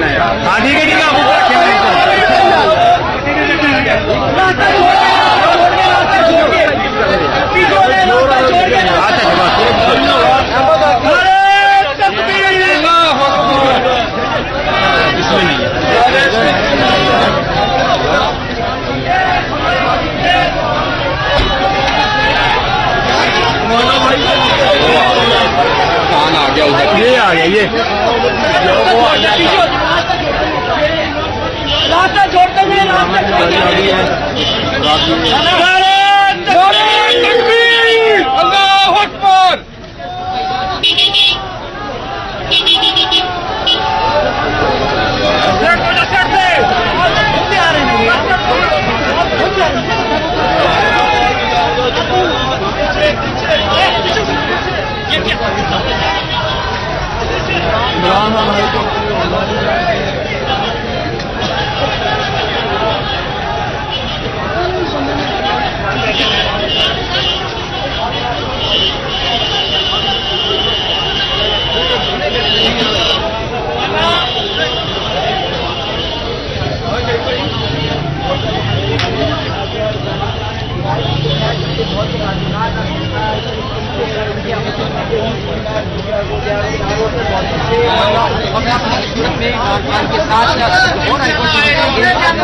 लेना यार। हाँ ठीक है आप ऊपर रखे हैं। इसमें नहीं है। कान आ गया उधर, ये आ गया, ये वो आ गया। रास्ता छोड़ते हुए अल्लाहू अकबर। के साथ